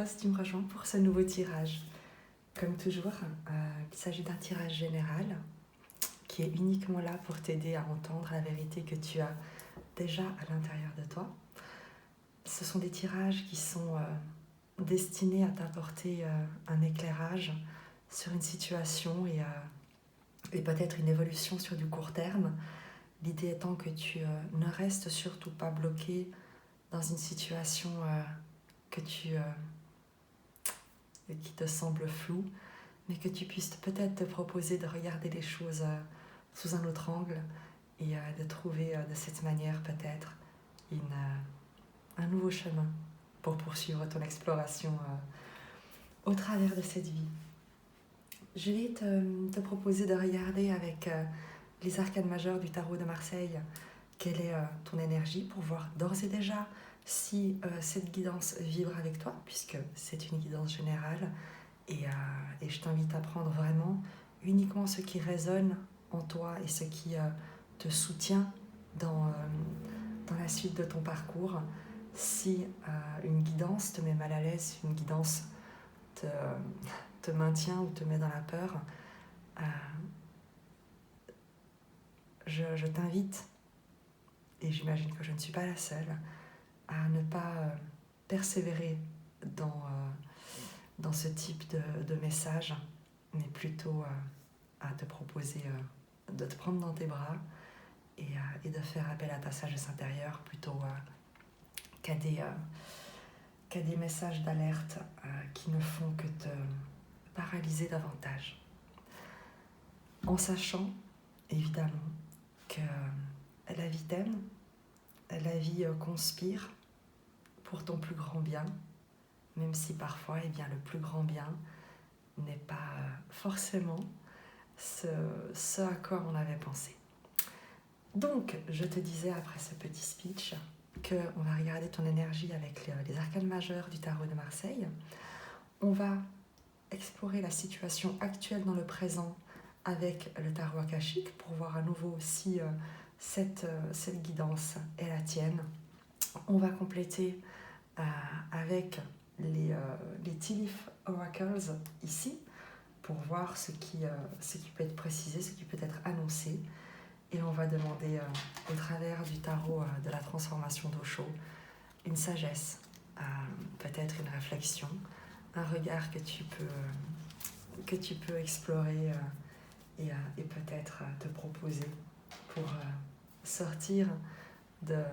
toi si tu me rejoins pour ce nouveau tirage. Comme toujours, il s'agit d'un tirage général qui est uniquement là pour t'aider à entendre la vérité que tu as déjà à l'intérieur de toi. Ce sont des tirages qui sont destinés à t'apporter un éclairage sur une situation et peut-être une évolution sur du court terme. L'idée étant que tu ne restes surtout pas bloqué dans une situation qui te semble floue, mais que tu puisses peut-être te proposer de regarder les choses sous un autre angle et de trouver de cette manière peut-être un nouveau chemin pour poursuivre ton exploration au travers de cette vie. Je vais te proposer de regarder avec les arcanes majeures du tarot de Marseille quelle est ton énergie pour voir d'ores et déjà si cette guidance vibre avec toi, puisque c'est une guidance générale. Et je t'invite à prendre vraiment uniquement ce qui résonne en toi et ce qui te soutient dans la suite de ton parcours. Si une guidance te met mal à l'aise, une guidance te maintient ou te met dans la peur, je t'invite, et j'imagine que je ne suis pas la seule, à ne pas persévérer dans ce type de message, mais plutôt à te proposer de te prendre dans tes bras et de faire appel à ta sagesse intérieure plutôt qu'à des messages d'alerte qui ne font que te paralyser davantage. En sachant, évidemment, que la vie t'aime, la vie conspire pour ton plus grand bien, même si parfois le plus grand bien n'est pas forcément ce à quoi on avait pensé. Donc, je te disais après ce petit speech qu'on va regarder ton énergie avec les arcanes majeures du tarot de Marseille. On va explorer la situation actuelle dans le présent avec le tarot akashique pour voir à nouveau si cette guidance est la tienne. On va compléter avec les Tea Leaf Oracles ici pour voir ce qui peut être précisé, ce qui peut être annoncé. Et on va demander au travers du tarot de la transformation d'Osho une sagesse, peut-être une réflexion, un regard que tu peux explorer et peut-être te proposer pour sortir de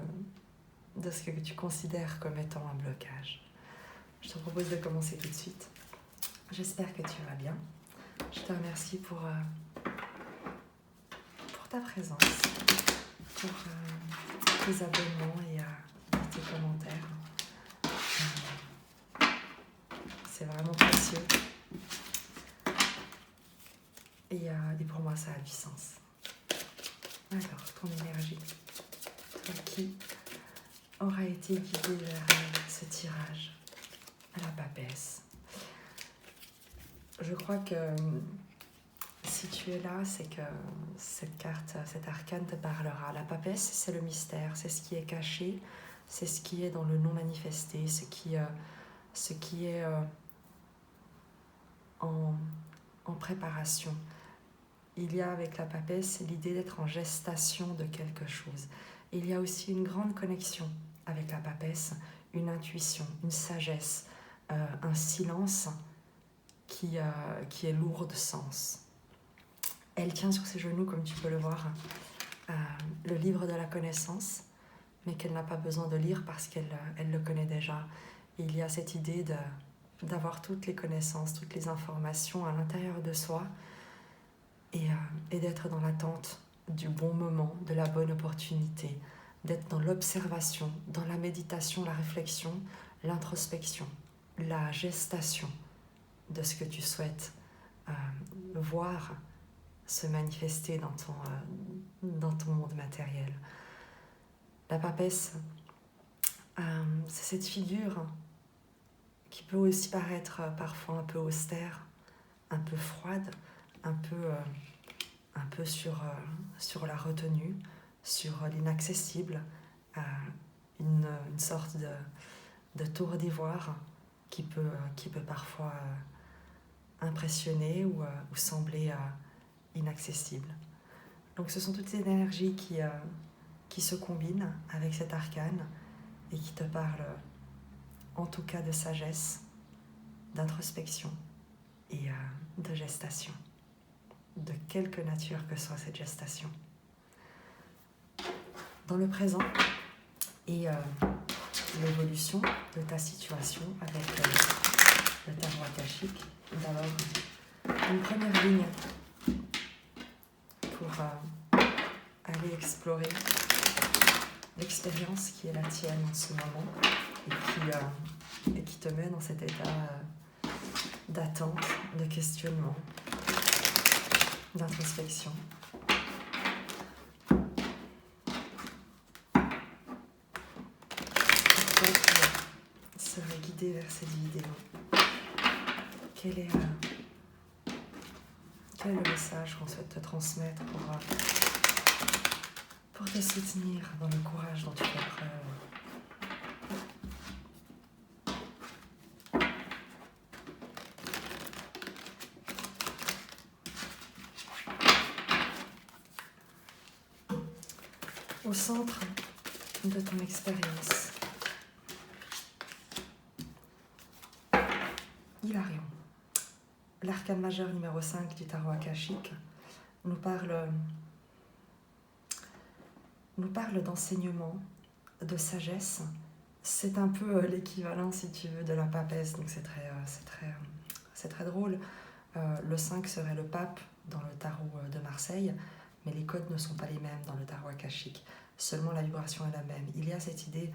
ce que tu considères comme étant un blocage. Je te propose de commencer tout de suite. J'espère que tu vas bien. Je te remercie pour ta présence, pour tes abonnements et tes commentaires. C'est vraiment précieux. Et pour moi, ça a du sens. Alors, ton énergie, toi qui aura été guidé vers ce tirage à la papesse. Je crois que si tu es là, c'est que cette carte, cet arcane te parlera. La papesse, c'est le mystère, c'est ce qui est caché, c'est ce qui est dans le non manifesté, ce qui est en préparation. Il y a avec la papesse l'idée d'être en gestation de quelque chose. Il y a aussi une grande connexion avec la papesse, une intuition, une sagesse, un silence qui est lourd de sens. Elle tient sur ses genoux, comme tu peux le voir, le livre de la connaissance, mais qu'elle n'a pas besoin de lire parce qu'elle le connaît déjà. Et il y a cette idée d'avoir toutes les connaissances, toutes les informations à l'intérieur de soi et d'être dans l'attente du bon moment, de la bonne opportunité, d'être dans l'observation, dans la méditation, la réflexion, l'introspection, la gestation de ce que tu souhaites voir se manifester dans ton monde matériel. La papesse, c'est cette figure qui peut aussi paraître parfois un peu austère, un peu froide, un peu sur la retenue, sur l'inaccessible, une sorte de tour d'ivoire qui peut parfois impressionner ou sembler inaccessible. Donc ce sont toutes ces énergies qui se combinent avec cet arcane et qui te parlent en tout cas de sagesse, d'introspection et de gestation, de quelque nature que soit cette gestation. Dans le présent et l'évolution de ta situation avec le tarot akashique, d'abord une première ligne pour aller explorer l'expérience qui est la tienne en ce moment et qui te met dans cet état d'attente, de questionnement, d'introspection. Pourquoi tu serais guidé vers cette vidéo? Quel est le message qu'on souhaite te transmettre pour te soutenir dans le courage dont tu fais preuve? Au centre de ton expérience, Hilarion, l'arcane majeur numéro 5 du tarot akashique, nous parle d'enseignement, de sagesse. C'est un peu l'équivalent, si tu veux, de la papesse, donc c'est très drôle. Le 5 serait le pape dans le tarot de Marseille, mais les codes ne sont pas les mêmes dans le tarot akashique. Seulement la vibration est la même. Il y a cette idée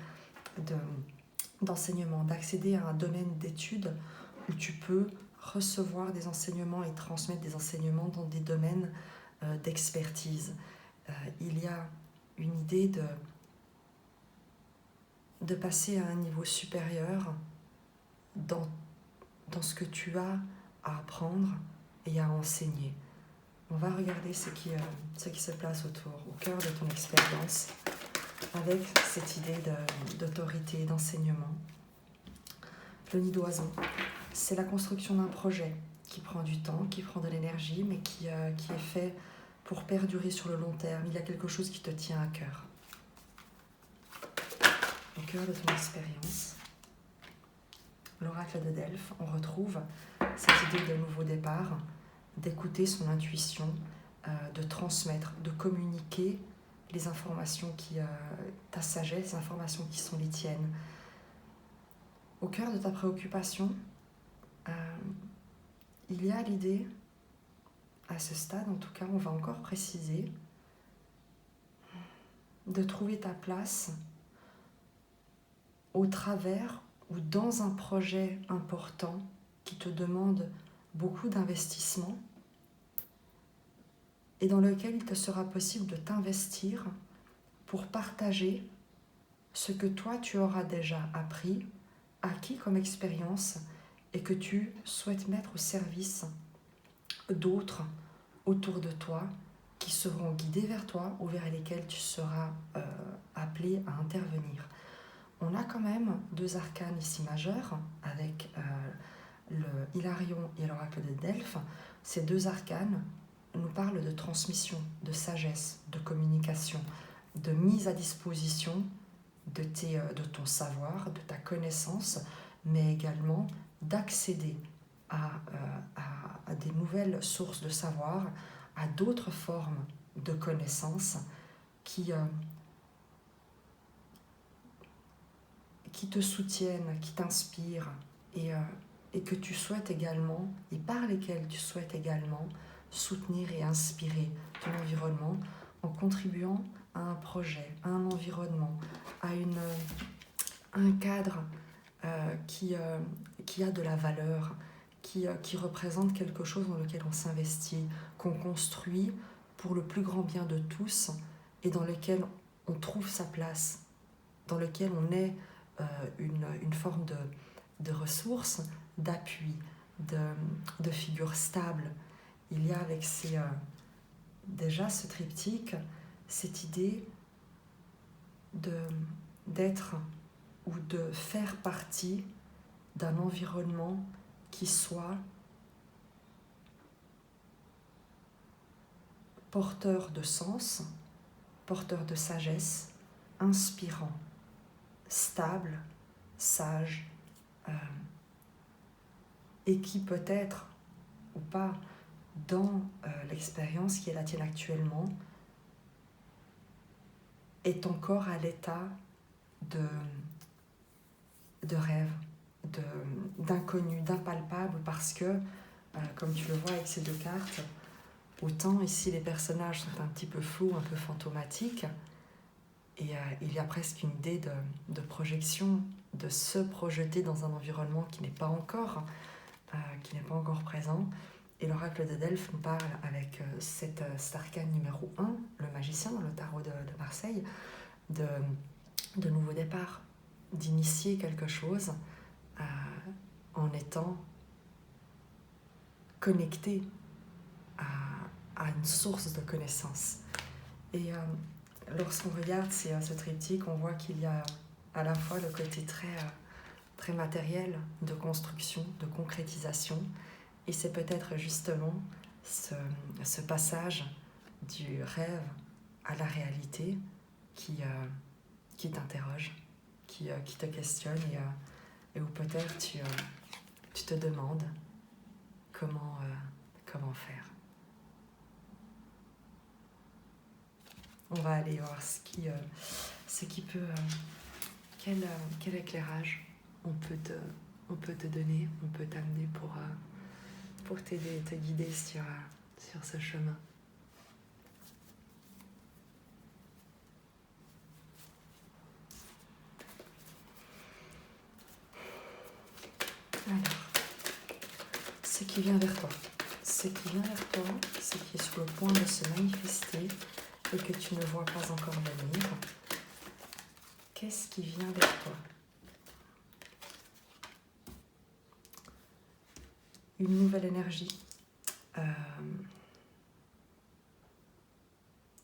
d'enseignement, d'accéder à un domaine d'études où tu peux recevoir des enseignements et transmettre des enseignements dans des domaines d'expertise. Il y a une idée de passer à un niveau supérieur dans ce que tu as à apprendre et à enseigner. On va regarder ce qui se place au cœur de ton expérience, avec cette idée d'autorité, d'enseignement. Le nid d'oiseau, c'est la construction d'un projet qui prend du temps, qui prend de l'énergie, mais qui est fait pour perdurer sur le long terme. Il y a quelque chose qui te tient à cœur. Au cœur de ton expérience, l'oracle de Delphes, on retrouve cette idée de nouveau départ, d'écouter son intuition, de transmettre, de communiquer les informations ta sagesse, les informations qui sont les tiennes. Au cœur de ta préoccupation, il y a l'idée, à ce stade en tout cas, on va encore préciser, de trouver ta place au travers ou dans un projet important qui te demande beaucoup d'investissement et dans lequel il te sera possible de t'investir pour partager ce que toi tu auras déjà appris, acquis comme expérience et que tu souhaites mettre au service d'autres autour de toi qui seront guidés vers toi ou vers lesquels tu seras appelé à intervenir. On a quand même deux arcanes ici majeurs avec le Hilarion et l'oracle de Delphes. Ces deux arcanes nous parlent de transmission, de sagesse, de communication, de mise à disposition de ton savoir, de ta connaissance, mais également d'accéder à des nouvelles sources de savoir, à d'autres formes de connaissances qui te soutiennent, qui t'inspirent et que tu souhaites également, et par lesquelles tu souhaites également soutenir et inspirer ton environnement en contribuant à un projet, à un environnement, à un cadre qui a de la valeur, qui représente quelque chose dans lequel on s'investit, qu'on construit pour le plus grand bien de tous et dans lequel on trouve sa place, dans lequel on est une forme de ressources, d'appui, de figure stable. Il y a avec déjà ce triptyque, cette idée d'être ou de faire partie d'un environnement qui soit porteur de sens, porteur de sagesse, inspirant, stable, sage, et qui peut-être ou pas dans l'expérience qui est la tienne actuellement est encore à l'état de rêve, d'inconnu, d'impalpable, parce que, comme tu le vois avec ces deux cartes, autant ici les personnages sont un petit peu flous, un peu fantomatiques, et il y a presque une idée de projection, de se projeter dans un environnement qui n'est pas encore présent. Et l'oracle de Delphes nous parle avec cet arcane numéro 1, le magicien, le tarot de Marseille, de nouveau départ, d'initier quelque chose en étant connecté à une source de connaissances. Et lorsqu'on regarde ce triptyque, on voit qu'il y a à la fois le côté très matériel de construction, de concrétisation, et c'est peut-être justement ce passage du rêve à la réalité qui t'interroge, qui te questionne, et où peut-être tu te demandes comment faire. On va aller voir ce qui peut, quel éclairage on peut te donner, on peut t'amener pour t'aider, te guider sur ce chemin. Alors, ce qui vient vers toi, ce qui est sur le point de se manifester et que tu ne vois pas encore venir, qu'est-ce qui vient vers toi? Une nouvelle énergie,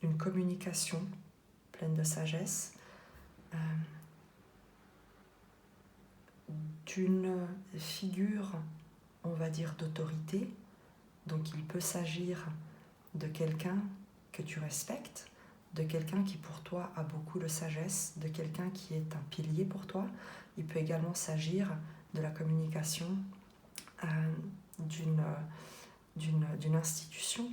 une communication pleine de sagesse, d'une figure, on va dire, d'autorité. Donc il peut s'agir de quelqu'un que tu respectes, de quelqu'un qui pour toi a beaucoup de sagesse, de quelqu'un qui est un pilier pour toi. Il peut également s'agir de la communication d'une institution,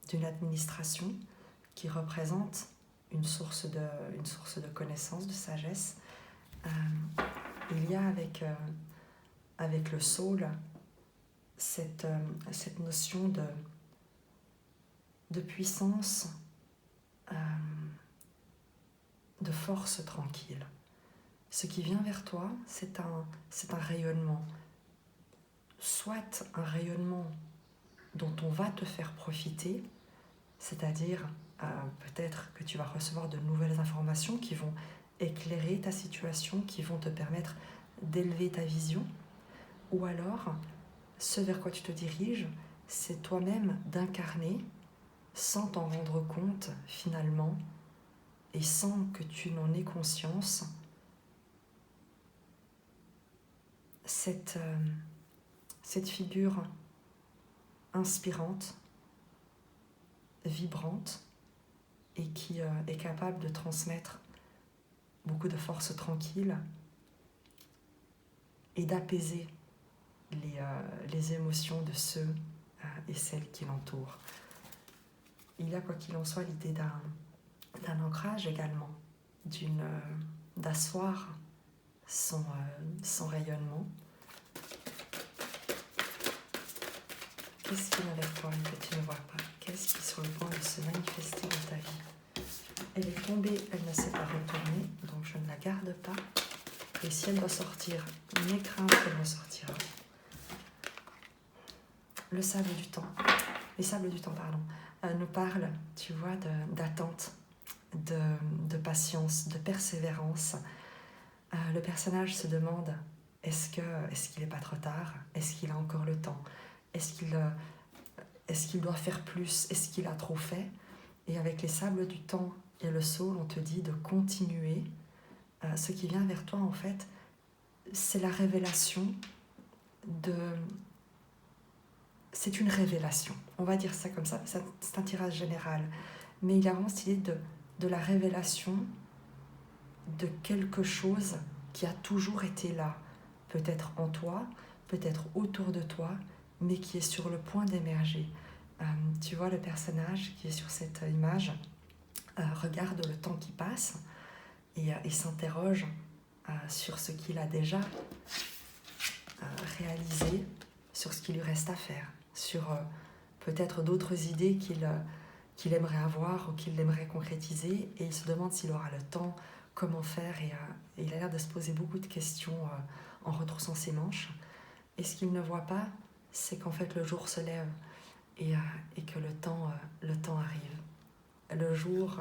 d'une administration qui représente une source de connaissance, de sagesse. Il y a avec le soul cette notion de puissance, de force tranquille. Ce qui vient vers toi, c'est un rayonnement, soit un rayonnement dont on va te faire profiter, c'est-à-dire peut-être que tu vas recevoir de nouvelles informations qui vont éclairer ta situation, qui vont te permettre d'élever ta vision, ou alors ce vers quoi tu te diriges, c'est toi-même d'incarner sans t'en rendre compte finalement et sans que tu n'en aies conscience cette figure inspirante, vibrante et qui est capable de transmettre beaucoup de force tranquille et d'apaiser les émotions de ceux et celles qui l'entourent. Il y a quoi qu'il en soit l'idée d'un ancrage également, d'asseoir son rayonnement. Qu'est-ce qui vient vers toi que tu ne vois pas? Qu'est-ce qui est sur le point de se manifester dans ta vie? Elle est tombée, elle ne s'est pas retournée, donc je ne la garde pas. Et si elle doit sortir, n'aie crainte qu'elle ne sortira. Les sables du temps, nous parlent, tu vois, d'attente, de patience, de persévérance. Le personnage se demande, est-ce qu'il n'est pas trop tard? Est-ce qu'il a encore le temps? Est-ce qu'il doit faire plus? Est-ce qu'il a trop fait? Et avec les sables du temps et le saule, on te dit de continuer ce qui vient vers toi en fait, c'est la révélation de... C'est une révélation, on va dire ça comme ça, c'est un tirage général, mais il y a vraiment cette idée de la révélation de quelque chose qui a toujours été là, peut-être en toi, peut-être autour de toi, mais qui est sur le point d'émerger. Tu vois le personnage qui est sur cette image, regarde le temps qui passe et s'interroge sur ce qu'il a déjà réalisé, sur ce qu'il lui reste à faire, sur peut-être d'autres idées qu'il aimerait avoir ou qu'il aimerait concrétiser, et il se demande s'il aura le temps, comment faire, et il a l'air de se poser beaucoup de questions en retroussant ses manches. Et ce qu'il ne voit pas, c'est qu'en fait le jour se lève et que le temps arrive. Le jour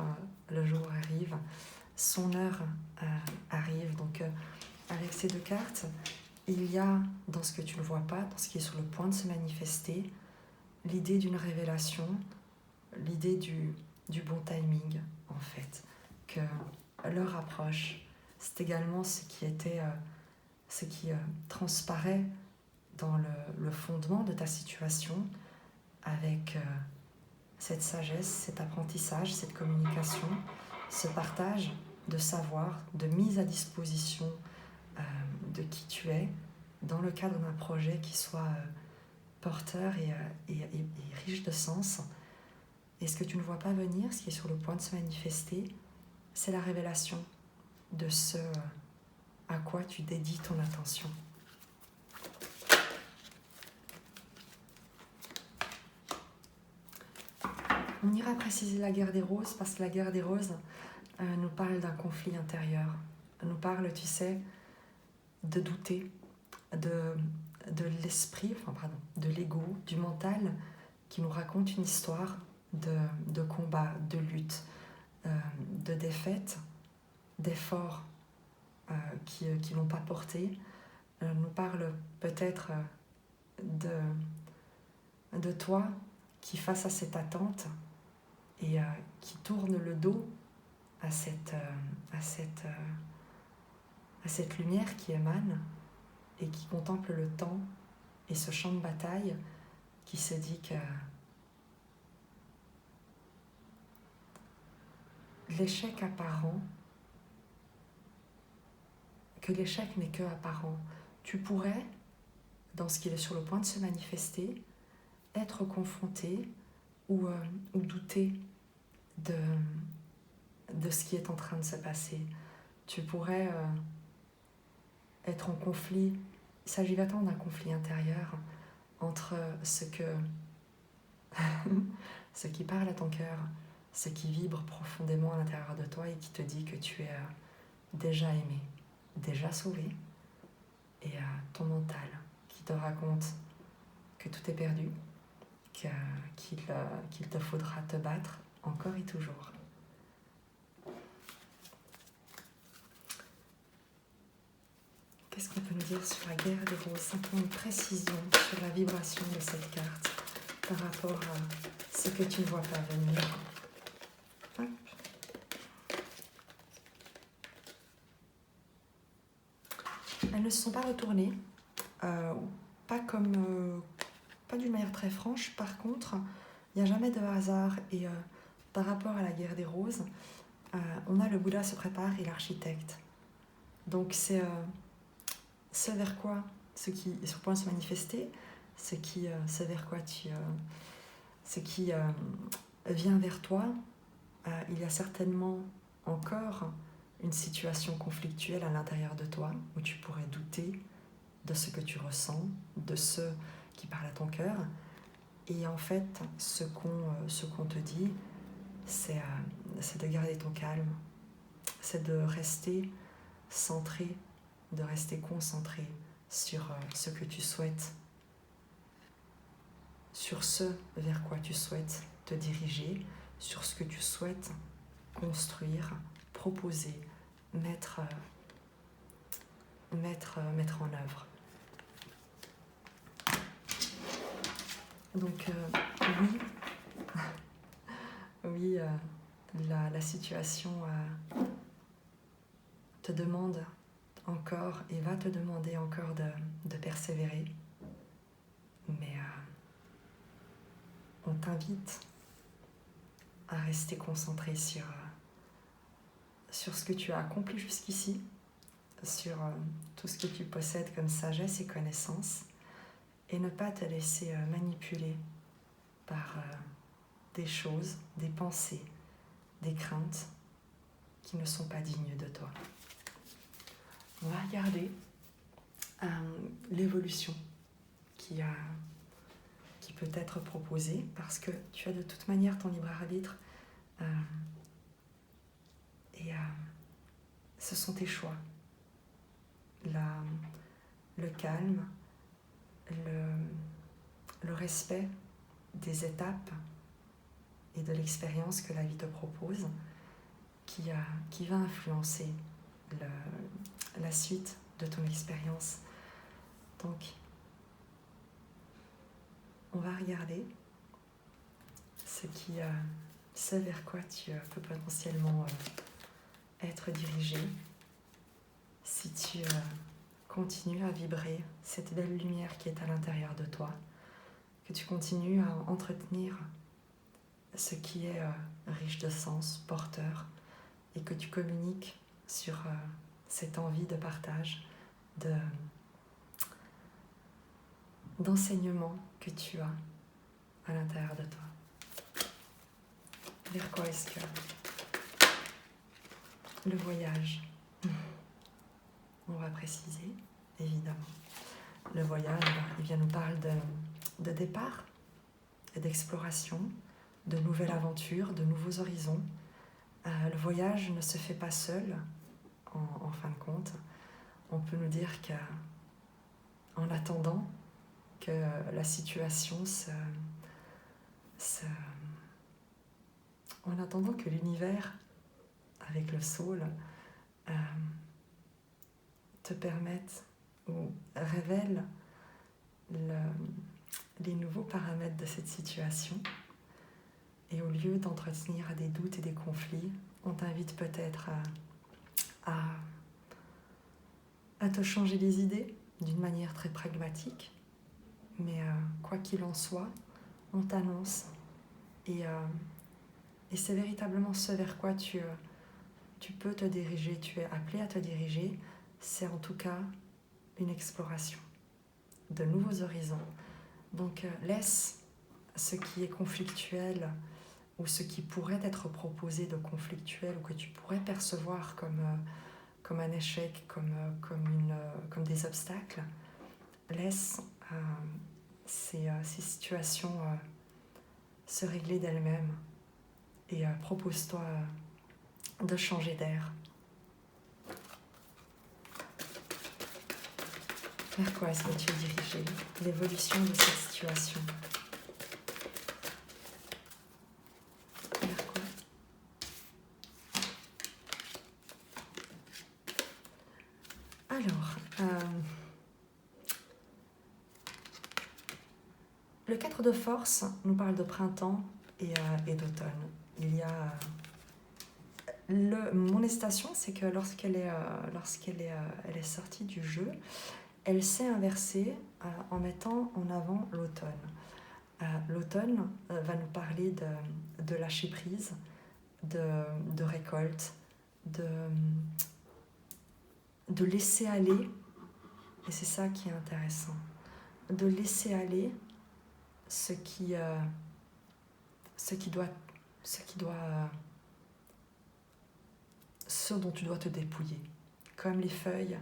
arrive, son heure arrive. Donc avec ces deux cartes, il y a dans ce que tu ne vois pas, dans ce qui est sur le point de se manifester, l'idée d'une révélation, l'idée du bon timing en fait, que l'heure approche. C'est également ce qui transparaît dans le fondement de ta situation, avec cette sagesse, cet apprentissage, cette communication, ce partage de savoir, de mise à disposition de qui tu es, dans le cadre d'un projet qui soit porteur et riche de sens. Et ce que tu ne vois pas venir, ce qui est sur le point de se manifester, c'est la révélation de ce à quoi tu dédies ton attention. On ira préciser la guerre des roses, parce que la guerre des roses nous parle d'un conflit intérieur, nous parle, tu sais, de douter, de l'esprit, de l'ego, du mental, qui nous raconte une histoire de combat, de lutte, de défaite, d'efforts qui n'ont pas porté, nous parle peut-être de toi qui, face à cette attente et qui tourne le dos à cette lumière qui émane et qui contemple le temps et ce champ de bataille, qui se dit que l'échec apparent, que l'échec n'est que apparent. Tu pourrais, dans ce qui est sur le point de se manifester, être confronté ou douter de ce qui est en train de se passer. Tu pourrais être en conflit. Il s'agit vraiment d'un conflit intérieur entre ce qui parle à ton cœur, ce qui vibre profondément à l'intérieur de toi et qui te dit que tu es déjà aimé, déjà sauvé, et ton mental qui te raconte que tout est perdu, qu'il te faudra te battre encore et toujours. Qu'est-ce qu'on peut nous dire sur la guerre des roses? Simplement une précision sur la vibration de cette carte par rapport à ce que tu ne vois pas venir. Hop. Elles ne se sont pas retournées, pas d'une manière très franche. Par contre, il n'y a jamais de hasard. Et par rapport à la guerre des roses, on a le Bouddha se prépare et l'architecte. Donc c'est ce vers quoi, ce qui est sur le point de se manifester, ce vers quoi ce qui vient vers toi. Il y a certainement encore une situation conflictuelle à l'intérieur de toi où tu pourrais douter de ce que tu ressens, de ce qui parle à ton cœur. Et en fait, ce qu'on te dit, c'est de garder ton calme, c'est de rester centré, de rester concentré sur ce que tu souhaites, sur ce vers quoi tu souhaites te diriger, sur ce que tu souhaites construire, proposer, mettre en œuvre. Donc oui, la situation te demande encore et va te demander encore de persévérer. Mais on t'invite à rester concentré sur ce que tu as accompli jusqu'ici, sur tout ce que tu possèdes comme sagesse et connaissance, et ne pas te laisser manipuler par des choses, des pensées, des craintes qui ne sont pas dignes de toi. On va regarder l'évolution qui peut être proposée, parce que tu as de toute manière ton libre arbitre et ce sont tes choix. Le calme, le respect des étapes et de l'expérience que la vie te propose qui va influencer la suite de ton expérience. Donc, on va regarder ce vers quoi tu peux potentiellement être dirigé si tu continues à vibrer cette belle lumière qui est à l'intérieur de toi, que tu continues à entretenir ce qui est riche de sens, porteur, et que tu communiques sur cette envie de partage, d'enseignement que tu as à l'intérieur de toi. Vers quoi est-ce que le voyage, on va préciser, évidemment. Le voyage, il vient nous parler de départ et d'exploration, de nouvelles aventures, de nouveaux horizons. Le voyage ne se fait pas seul, en fin de compte. On peut nous dire qu'en attendant que la situation en attendant que l'univers, avec le soul, te permette ou révèle les nouveaux paramètres de cette situation, et au lieu d'entretenir des doutes et des conflits, on t'invite peut-être à te changer les idées d'une manière très pragmatique, mais quoi qu'il en soit, on t'annonce, et c'est véritablement ce vers quoi tu peux te diriger, tu es appelé à te diriger. C'est en tout cas une exploration de nouveaux horizons. Donc laisse ce qui est conflictuel ou ce qui pourrait être proposé de conflictuel ou que tu pourrais percevoir comme un échec, comme des obstacles. Laisse ces situations se régler d'elles-mêmes et propose-toi de changer d'air. Vers quoi est-ce que tu es dirigé? L'évolution de cette situation. Vers quoi? Alors, le 4 de force nous parle de printemps et d'automne. Il y a mon hésitation, c'est que lorsqu'elle est sortie du jeu, elle s'est inversée en mettant en avant l'automne. L'automne va nous parler de lâcher prise, de récolte, de laisser aller, et c'est ça qui est intéressant, de laisser aller ce dont tu dois te dépouiller, comme les feuilles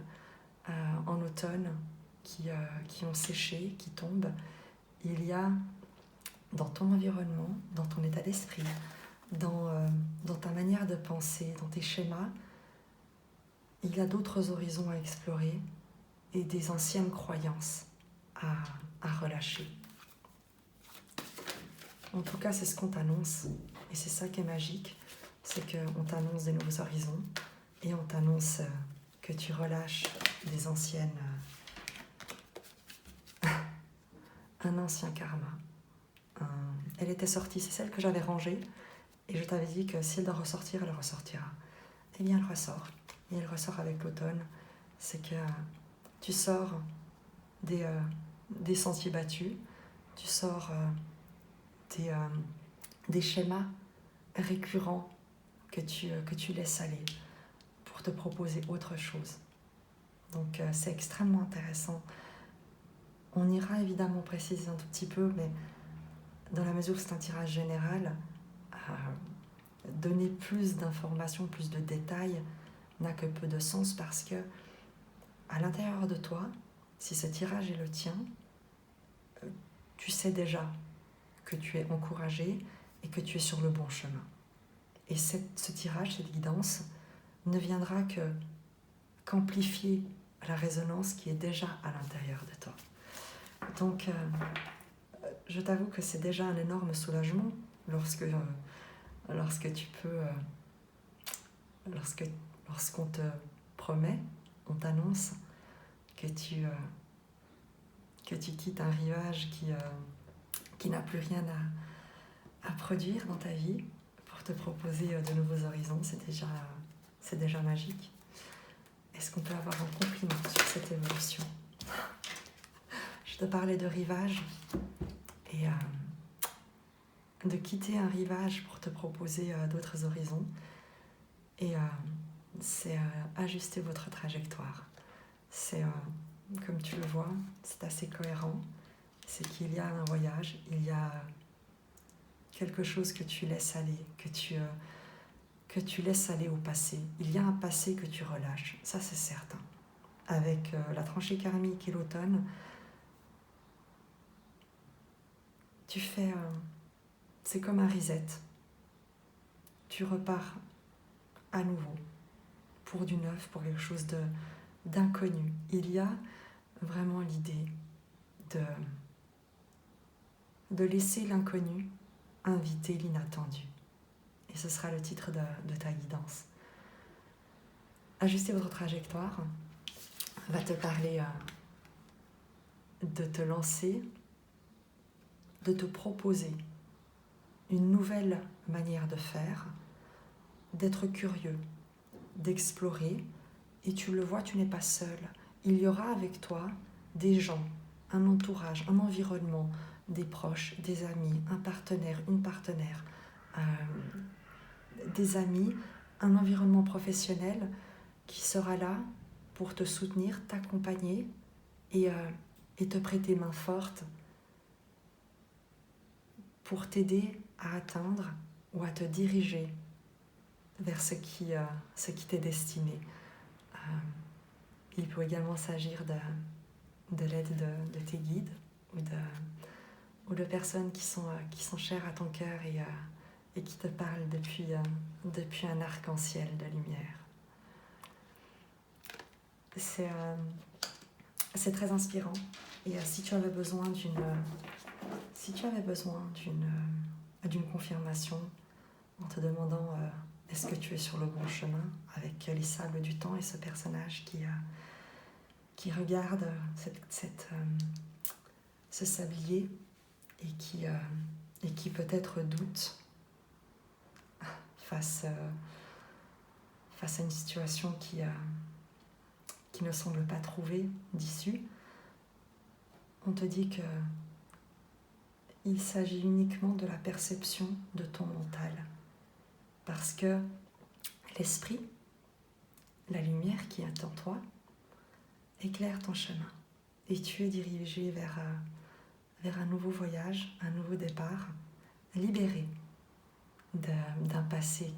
en automne qui ont séché, qui tombent. Il y a dans ton environnement, dans ton état d'esprit, dans ta manière de penser, dans tes schémas, il y a d'autres horizons à explorer et des anciennes croyances à relâcher. En tout cas, c'est ce qu'on t'annonce, et c'est ça qui est magique, c'est qu'on t'annonce des nouveaux horizons et on t'annonce que tu relâches des anciennes... un ancien karma. Elle était sortie, c'est celle que j'avais rangée, et je t'avais dit que si elle doit ressortir, elle ressortira. Eh bien, elle ressort. et il ressort avec l'automne, c'est que tu sors des sentiers battus, tu sors des schémas récurrents que tu laisses aller pour te proposer autre chose. Donc c'est extrêmement intéressant. On ira évidemment préciser un tout petit peu, mais dans la mesure où c'est un tirage général, donner plus d'informations, plus de détails n'a que peu de sens parce que à l'intérieur de toi, si ce tirage est le tien, tu sais déjà que tu es encouragé et que tu es sur le bon chemin. Et ce tirage, cette guidance, ne viendra qu'amplifier la résonance qui est déjà à l'intérieur de toi. Donc, je t'avoue que c'est déjà un énorme soulagement lorsque tu peux, lorsqu'on te promet, on t'annonce que tu quittes un rivage qui n'a plus rien à produire dans ta vie pour te proposer de nouveaux horizons. C'est déjà magique. Est-ce qu'on peut avoir un compliment sur cette évolution? Je te parlais de rivage et de quitter un rivage pour te proposer d'autres horizons. Et c'est ajuster votre trajectoire. C'est, comme tu le vois, c'est assez cohérent. C'est qu'il y a un voyage, il y a quelque chose que tu laisses aller, que tu laisses aller au passé. Il y a un passé que tu relâches, ça c'est certain. Avec la tranchée karmique et l'automne, tu fais... c'est comme un reset. Tu repars à nouveau pour du neuf, pour quelque chose d'inconnu. Il y a vraiment l'idée de laisser l'inconnu inviter l'inattendu. Et ce sera le titre de ta guidance. Ajuster votre trajectoire va te parler de te lancer, de te proposer une nouvelle manière de faire, d'être curieux, d'explorer. Et tu le vois, tu n'es pas seul. Il y aura avec toi des gens, un entourage, un environnement, des proches, des amis, un partenaire, une partenaire, des amis, un environnement professionnel qui sera là pour te soutenir, t'accompagner et te prêter main forte pour t'aider à atteindre ou à te diriger vers ce qui t'est destiné. Il peut également s'agir de l'aide de tes guides ou de personnes qui sont chères à ton cœur et qui te parlent depuis un arc-en-ciel de lumière. C'est très inspirant. Et si tu avais besoin d'une confirmation en te demandant est-ce que tu es sur le bon chemin avec les sables du temps et ce personnage qui regarde ce sablier et qui peut-être doute face à une situation qui ne semble pas trouver d'issue, on te dit que il s'agit uniquement de la perception de ton mental. Parce que l'esprit, la lumière qui est en toi, éclaire ton chemin. Et tu es dirigé vers un nouveau voyage, un nouveau départ, libéré d'un passé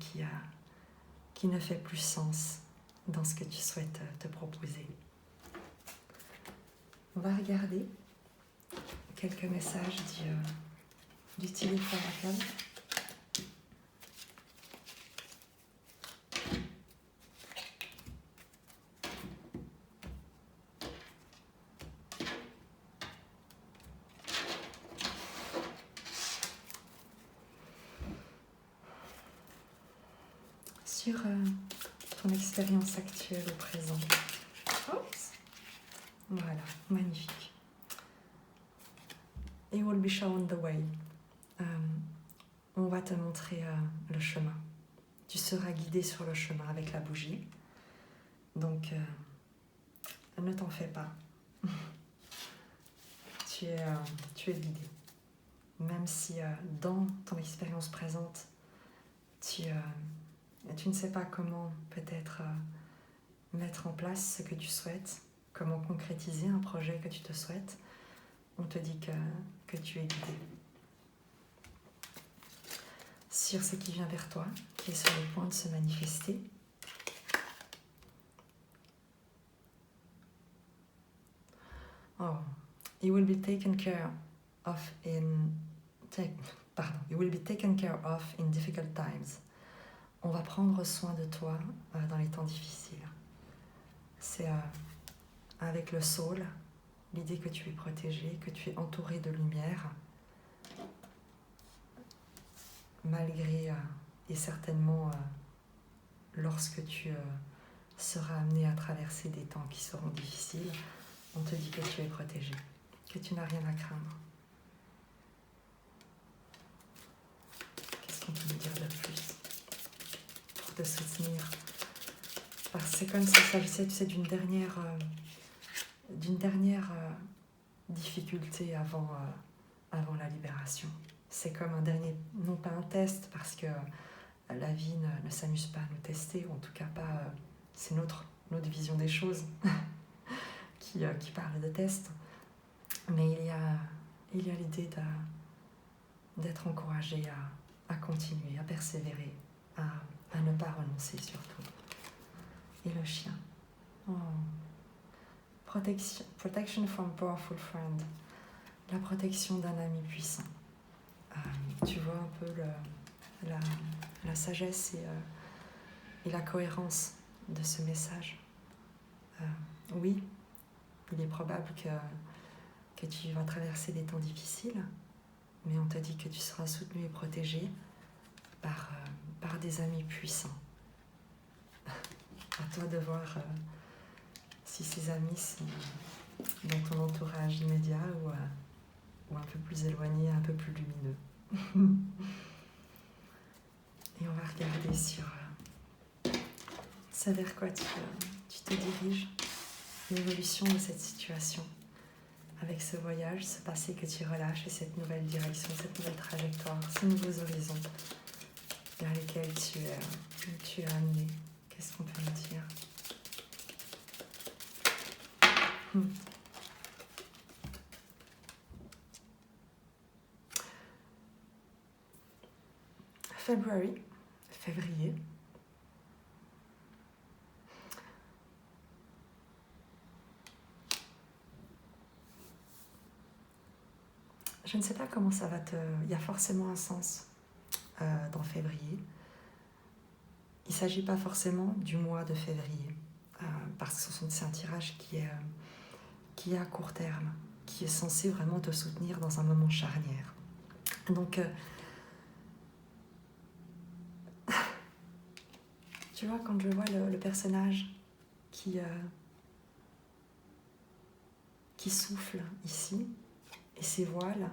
qui ne fait plus sens dans ce que tu souhaites te proposer. On va regarder quelques messages du Tilly Oracle. Sur ton expérience actuelle au présent. Oups. Voilà, magnifique. It will be shown the way. On va te montrer le chemin. Tu seras guidé sur le chemin avec la bougie. Donc, ne t'en fais pas. Tu es guidé. Même si dans ton expérience présente, tu ne sais pas comment peut-être mettre en place ce que tu souhaites, comment concrétiser un projet que tu te souhaites, on te dit que tu es guidé. Sur ce qui vient vers toi, qui est sur le point de se manifester. Oh, you will be taken care of you will be taken care of in difficult times. On va prendre soin de toi dans les temps difficiles. C'est avec le soul, l'idée que tu es protégé, que tu es entouré de lumière, malgré et certainement lorsque tu seras amené à traverser des temps qui seront difficiles, on te dit que tu es protégé, que tu n'as rien à craindre. Qu'est-ce qu'on peut nous dire de plus pour te soutenir? Parce que c'est comme s'il s'agissait, tu sais, d'une dernière difficulté avant la libération. C'est comme un dernier, non pas un test, parce que la vie ne s'amuse pas à nous tester, ou en tout cas pas, c'est notre vision des choses qui parle de test. Mais il y a l'idée d'être encouragé à continuer, à persévérer, à ne pas renoncer surtout. Et le chien. Oh. Protection from powerful friend. La protection d'un ami puissant. Tu vois un peu la sagesse et la cohérence de ce message. Oui, il est probable que tu vas traverser des temps difficiles, mais on te dit que tu seras soutenu et protégé par des amis puissants. À toi de voir si ces amis sont dans ton entourage immédiat ou un peu plus éloigné, un peu plus lumineux. Et on va regarder sur ça vers quoi tu te diriges, l'évolution de cette situation, avec ce voyage, ce passé que tu relâches et cette nouvelle direction, cette nouvelle trajectoire, ces nouveaux horizons vers lesquels tu es amené. Qu'est-ce qu'on peut me dire? Février. Je ne sais pas comment ça va te... Il y a forcément un sens dans février. Il ne s'agit pas forcément du mois de février, parce que c'est un tirage qui est à court terme, qui est censé vraiment te soutenir dans un moment charnière. Donc, tu vois, quand je vois le personnage qui souffle ici, et ses voiles,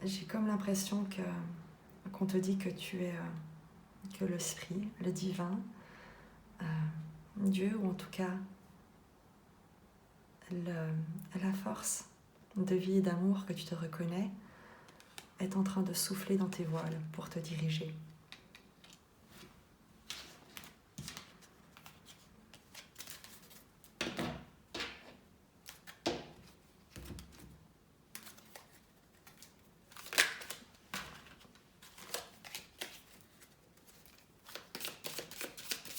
j'ai comme l'impression qu'on te dit que tu es, que l'esprit, le divin, Dieu, ou en tout cas la force de vie et d'amour que tu te reconnais, est en train de souffler dans tes voiles pour te diriger.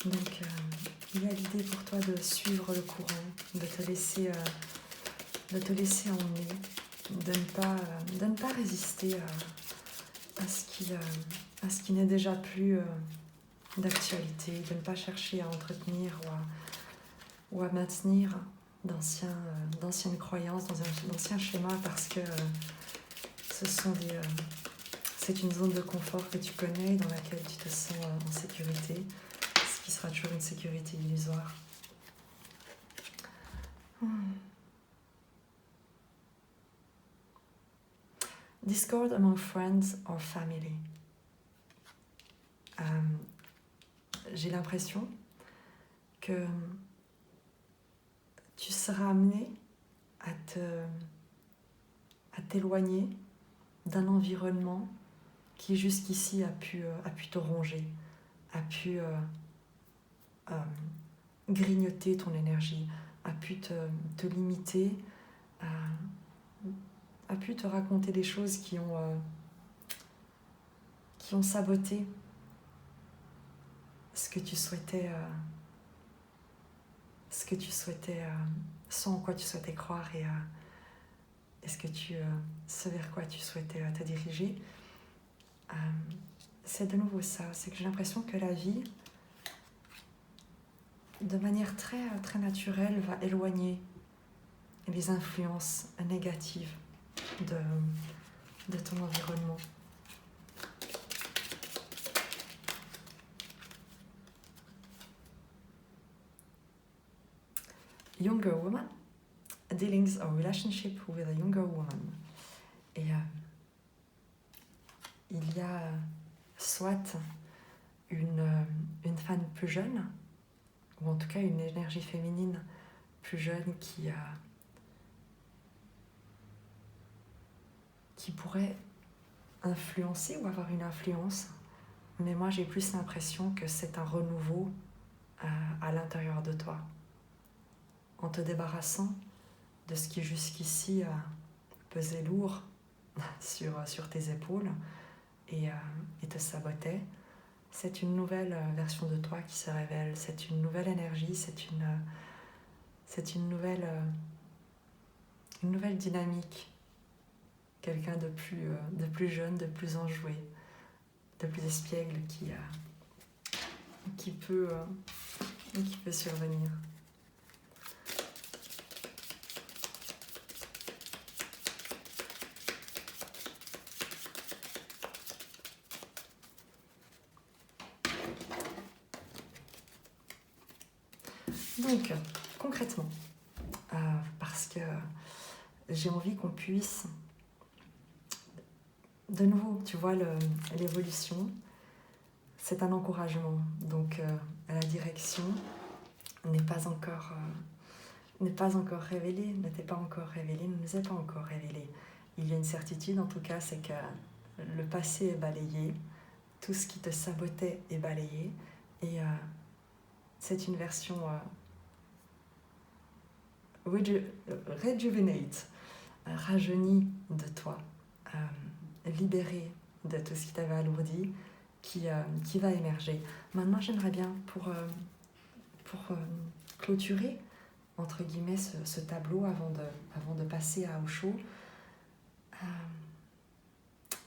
Donc, il y a l'idée pour toi de suivre le courant, de te laisser emmener, de ne pas résister à ce qui n'est déjà plus d'actualité, de ne pas chercher à entretenir ou à maintenir d'anciennes croyances, d'anciens schémas, parce que c'est une zone de confort que tu connais, dans laquelle tu te sens en sécurité, ce qui sera toujours une sécurité illusoire. Discord among friends or family. J'ai l'impression que tu seras amené à t'éloigner d'un environnement qui jusqu'ici a pu te ronger, a pu grignoter ton énergie, a pu te limiter, a pu te raconter des choses qui ont saboté ce que tu souhaitais, ce en quoi tu souhaitais croire et ce vers quoi tu souhaitais te diriger. C'est de nouveau ça, c'est que j'ai l'impression que la vie, de manière très, très naturelle, va éloigner les influences négatives de ton environnement. Younger woman, dealings or relationship with a younger woman. Et il y a soit une femme plus jeune, ou en tout cas une énergie féminine plus jeune qui pourrait influencer ou avoir une influence, mais moi j'ai plus l'impression que c'est un renouveau à l'intérieur de toi, en te débarrassant de ce qui jusqu'ici pesait lourd sur tes épaules et te sabotait. C'est une nouvelle version de toi qui se révèle, c'est une nouvelle énergie, c'est une nouvelle dynamique, quelqu'un de plus jeune, de plus enjoué, de plus espiègle qui peut survenir. Donc, concrètement, parce que j'ai envie qu'on puisse, de nouveau, tu vois, l'évolution, c'est un encouragement. Donc, la direction n'est pas encore révélée, ne t'est pas encore révélée, ne nous est pas encore révélée. Il y a une certitude, en tout cas, c'est que le passé est balayé, tout ce qui te sabotait est balayé, et c'est une version rejuvenate, rajeunie de toi, libérée de tout ce qui t'avait alourdi, qui va émerger. Maintenant, j'aimerais bien, pour clôturer, entre guillemets, ce tableau avant de passer à Osho,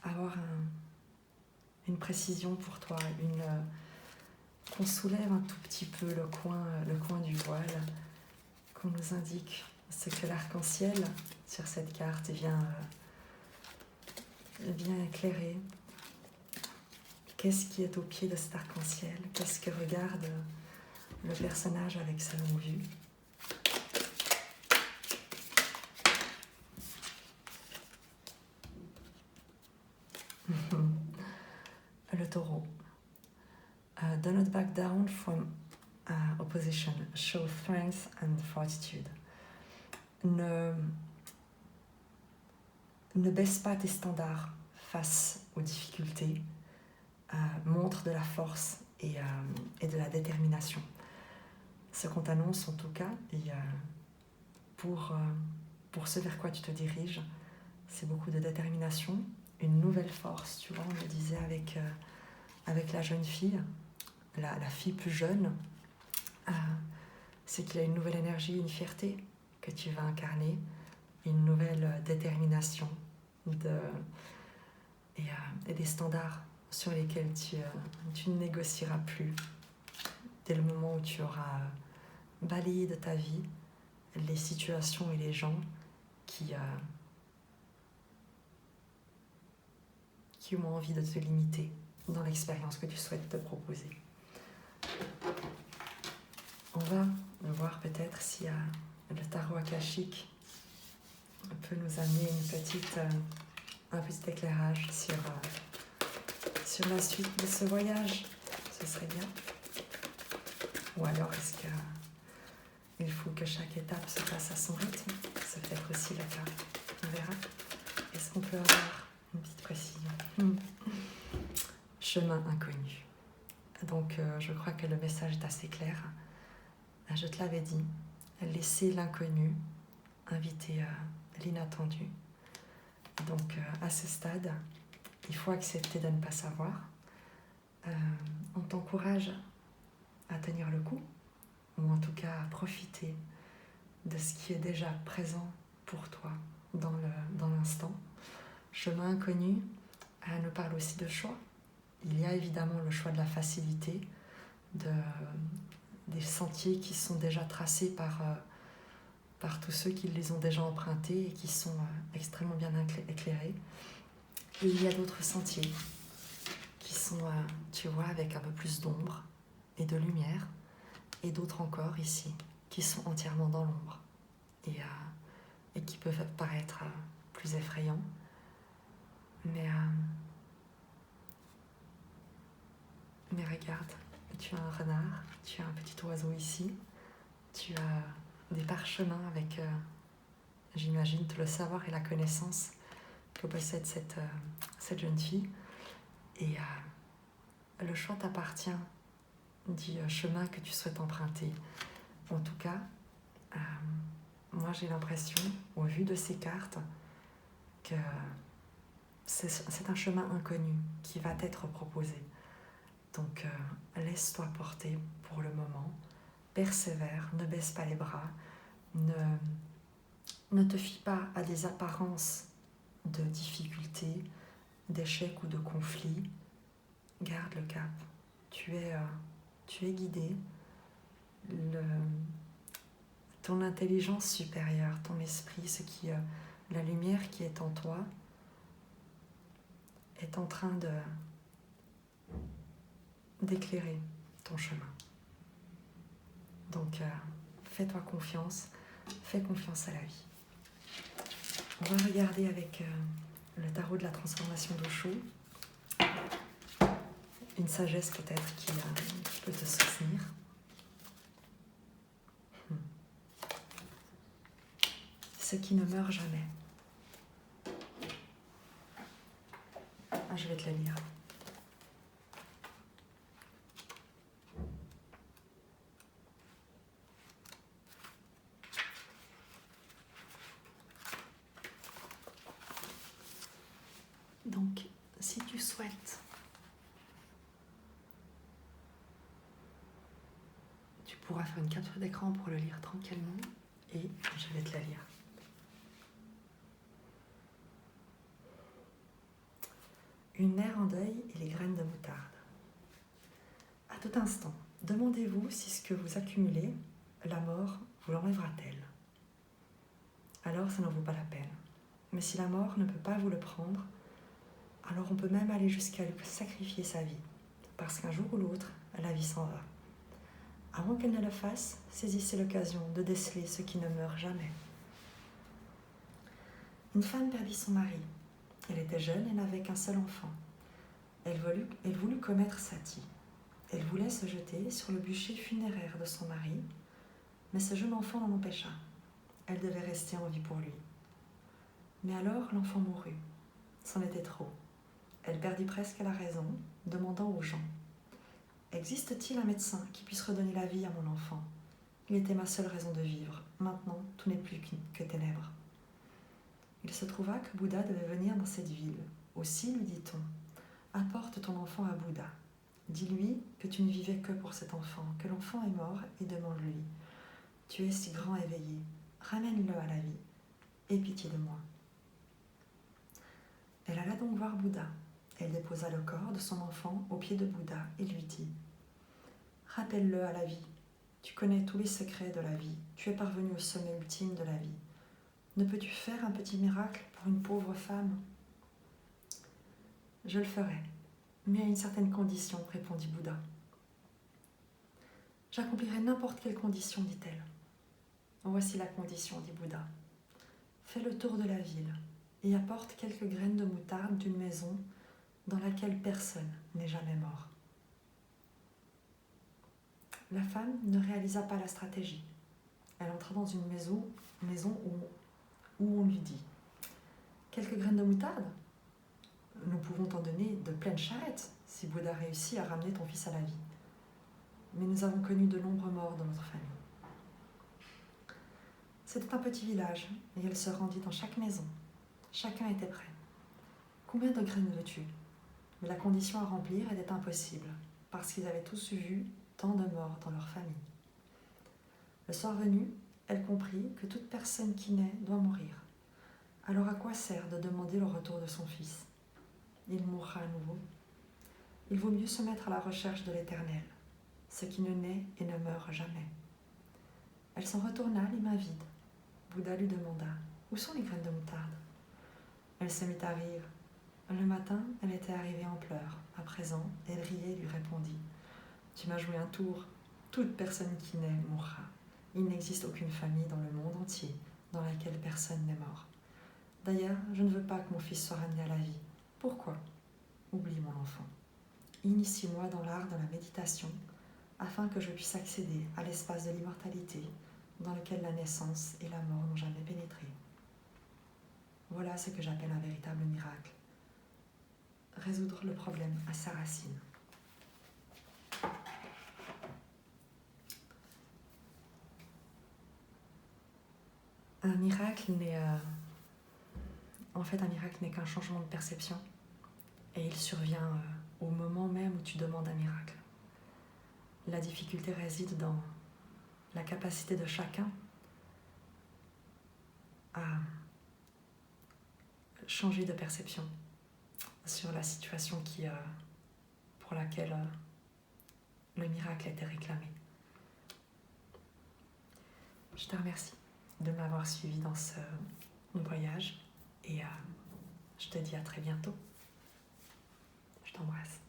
avoir une précision pour toi, qu'on soulève un tout petit peu le coin du voile, qu'on nous indique ce que l'arc-en-ciel sur cette carte vient éclairer. Qu'est-ce qui est au pied de cet arc-en-ciel? Qu'est-ce que regarde le personnage avec sa longue vue? Le taureau. Do not back down from opposition. Show strength and fortitude. Ne baisse pas tes standards face aux difficultés. Montre de la force et de la détermination. Ce qu'on t'annonce en tout cas, et pour ce vers quoi tu te diriges, c'est beaucoup de détermination, une nouvelle force. Tu vois, on le disait avec la jeune fille, la fille plus jeune, c'est qu'il y a une nouvelle énergie, une fierté que tu vas incarner, une nouvelle détermination et des standards sur lesquels tu ne négocieras plus dès le moment où tu auras balayé de ta vie les situations et les gens qui ont envie de te limiter dans l'expérience que tu souhaites te proposer. On va voir peut-être si le tarot akashique peut nous amener un petit éclairage sur la suite de ce voyage. Ce serait bien. Ou alors est-ce qu'il faut que chaque étape se fasse à son rythme? C'est peut-être aussi le cas. On verra. Est-ce qu'on peut avoir une petite précision? Chemin inconnu. Donc je crois que le message est assez clair. Je te l'avais dit, laisser l'inconnu, inviter l'inattendu. Donc à ce stade, il faut accepter de ne pas savoir. On t'encourage à tenir le coup, ou en tout cas à profiter de ce qui est déjà présent pour toi dans l'instant. Chemin inconnu nous parle aussi de choix. Il y a évidemment le choix de la facilité, des sentiers qui sont déjà tracés par tous ceux qui les ont déjà empruntés et qui sont extrêmement bien éclairés. Et il y a d'autres sentiers qui sont, tu vois, avec un peu plus d'ombre et de lumière, et d'autres encore ici, qui sont entièrement dans l'ombre et qui peuvent paraître plus effrayants. Mais regarde, tu as un renard, tu as un petit oiseau ici, tu as des parchemins avec, j'imagine, tout le savoir et la connaissance que possède cette jeune fille. Et le choix t'appartient du chemin que tu souhaites emprunter. En tout cas, moi j'ai l'impression, au vu de ces cartes, que c'est un chemin inconnu qui va t'être proposé. Donc laisse-toi porter pour le moment, persévère, ne baisse pas les bras, ne te fie pas à des apparences de difficultés, d'échecs ou de conflits. Garde le cap, tu es guidé, ton intelligence supérieure, ton esprit, la lumière qui est en toi est en train d'éclairer ton chemin. Donc fais-toi confiance, fais confiance à la vie. On va regarder avec le tarot de la transformation d'Osho, une sagesse peut-être qui peut te soutenir. Ce qui ne meurt jamais. Je vais te la lire. Donc, si tu souhaites, tu pourras faire une capture d'écran pour le lire tranquillement et je vais te la lire. Une mère en deuil et les graines de moutarde. À tout instant, demandez-vous si ce que vous accumulez, la mort vous l'enlèvera-t-elle. Alors ça n'en vaut pas la peine. Mais si la mort ne peut pas vous le prendre, alors on peut même aller jusqu'à lui sacrifier sa vie, parce qu'un jour ou l'autre, la vie s'en va. Avant qu'elle ne le fasse, saisissez l'occasion de déceler ce qui ne meurt jamais. Une femme perdit son mari. Elle était jeune et n'avait qu'un seul enfant. Elle voulut commettre sati. Elle voulait se jeter sur le bûcher funéraire de son mari, mais ce jeune enfant l'en empêcha. Elle devait rester en vie pour lui. Mais alors l'enfant mourut. C'en était trop. Elle perdit presque la raison, demandant aux gens : « Existe-t-il un médecin qui puisse redonner la vie à mon enfant ? Il était ma seule raison de vivre. Maintenant, tout n'est plus que ténèbres. » Il se trouva que Bouddha devait venir dans cette ville. Aussi, lui dit-on, apporte ton enfant à Bouddha. Dis-lui que tu ne vivais que pour cet enfant, que l'enfant est mort et demande-lui : tu es si grand éveillé, ramène-le à la vie, aie pitié de moi. Elle alla donc voir Bouddha. Elle déposa le corps de son enfant au pied de Bouddha et lui dit : rappelle-le à la vie, tu connais tous les secrets de la vie, tu es parvenu au sommet ultime de la vie. Ne peux-tu faire un petit miracle pour une pauvre femme ? Je le ferai, mais à une certaine condition, répondit Bouddha. J'accomplirai n'importe quelle condition, dit-elle. Voici la condition, dit Bouddha. Fais le tour de la ville et apporte quelques graines de moutarde d'une maison dans laquelle personne n'est jamais mort. La femme ne réalisa pas la stratégie. Elle entra dans une maison où on lui dit « Quelques graines de moutarde ? Nous pouvons t'en donner de pleines charrettes si Bouddha réussit à ramener ton fils à la vie. Mais nous avons connu de nombreux morts dans notre famille. » C'était un petit village et elle se rendit dans chaque maison. Chacun était prêt. « Combien de graines veux-tu » Mais la condition à remplir était impossible parce qu'ils avaient tous vu tant de morts dans leur famille. Le soir venu, elle comprit que toute personne qui naît doit mourir. Alors à quoi sert de demander le retour de son fils ? Il mourra à nouveau. Il vaut mieux se mettre à la recherche de l'Éternel, ce qui ne naît et ne meurt jamais. Elle s'en retourna les mains vides. Bouddha lui demanda « Où sont les graines de moutarde ?» Elle se mit à rire. Le matin, elle était arrivée en pleurs. À présent, elle riait et lui répondit « Tu m'as joué un tour. Toute personne qui naît mourra. Il n'existe aucune famille dans le monde entier dans laquelle personne n'est mort. D'ailleurs, je ne veux pas que mon fils soit ramené à la vie. Pourquoi ? Oublie mon enfant. Initie-moi dans l'art de la méditation afin que je puisse accéder à l'espace de l'immortalité dans lequel la naissance et la mort n'ont jamais pénétré. Voilà ce que j'appelle un véritable miracle. Résoudre le problème à sa racine. Un miracle n'est qu'un changement de perception et il survient au moment même où tu demandes un miracle. La difficulté réside dans la capacité de chacun à changer de perception sur la situation pour laquelle le miracle était réclamé. Je te remercie de m'avoir suivi dans ce voyage et je te dis à très bientôt. Je t'embrasse.